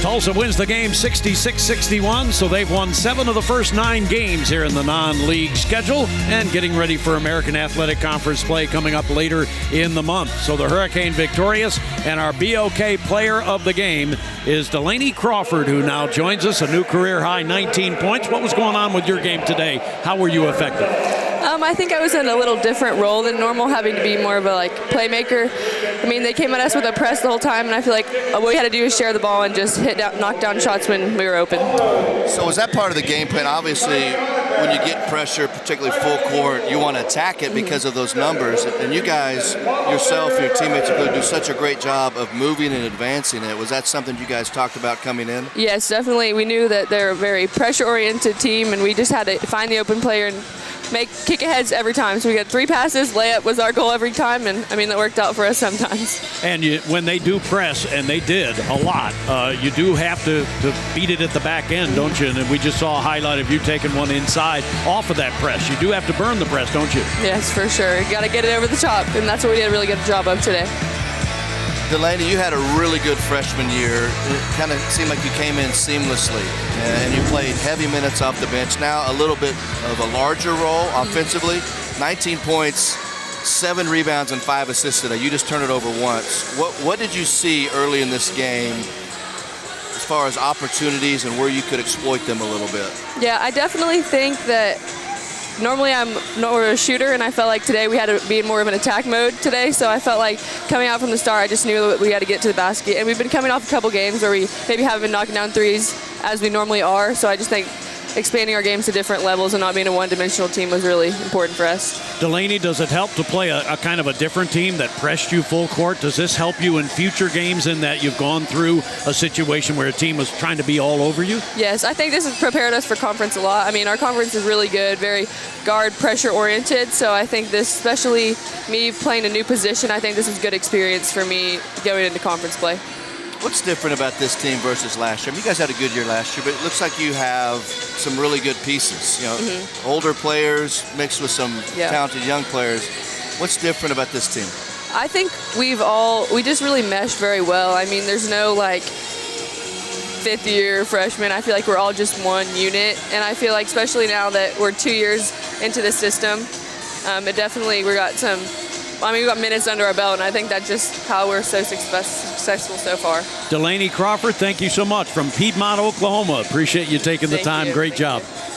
Tulsa wins the game 66-61, so they've won 7 of the first 9 games here in the non-league schedule and getting ready for American Athletic Conference play coming up later in the month. So the Hurricane victorious, and our BOK player of the game is Delanie Crawford, who now joins us, a new career-high 19 points. What was going on with your game today? How were you effective? I think I was in a little different role than normal, having to be more of a playmaker. I mean, they came at us with a press the whole time, and I feel like what we had to do is share the ball and just knock down shots when we were open. So was that part of the game plan? Obviously, when you get pressure, particularly full court, you want to attack it because of those numbers. And you guys, yourself, your teammates, are going to do such a great job of moving and advancing it. Was that something you guys talked about coming in? Yes, definitely. We knew that they're a very pressure-oriented team, and we just had to find the open player and make kick aheads every time. So we got 3 passes, layup was our goal every time, and I mean that worked out for us sometimes. And when they do press, and they did a lot, you do have to beat it at the back end, don't you? And we just saw a highlight of you taking one inside off of that press. You do have to burn the press, don't you? Yes, for sure. You got to get it over the top, and that's what we did a really good job of today. Delanie, you had a really good freshman year. It kind of seemed like you came in seamlessly, and you played heavy minutes off the bench. Now a little bit of a larger role offensively. 19 points, 7 rebounds, and 5 assists today. You just turned it over once. What did you see early in this game as far as opportunities and where you could exploit them a little bit? Yeah, I definitely think that normally I'm more a shooter, and I felt like today we had to be in more of an attack mode today. So I felt like coming out from the start, I just knew that we had to get to the basket. And we've been coming off a couple games where we maybe haven't been knocking down threes as we normally are. So I just think expanding our games to different levels and not being a one-dimensional team was really important for us. Delanie, does it help to play a kind of a different team that pressed you full court? Does this help you in future games in that you've gone through a situation where a team was trying to be all over you? Yes, I think this has prepared us for conference a lot. I mean, our conference is really good, very guard pressure oriented. So I think this, especially me playing a new position, I think this is good experience for me going into conference play. What's different about this team versus last year? I mean, you guys had a good year last year, but it looks like you have some really good pieces. You know, older players mixed with some talented young players. What's different about this team? I think we just really meshed very well. I mean, there's no fifth-year freshmen. I feel like we're all just one unit, and I feel like especially now that we're 2 years into the system, we got minutes under our belt, and I think that's just how we're so successful so far. Delanie Crawford, thank you so much from Piedmont, Oklahoma. Appreciate you taking the time. Great job.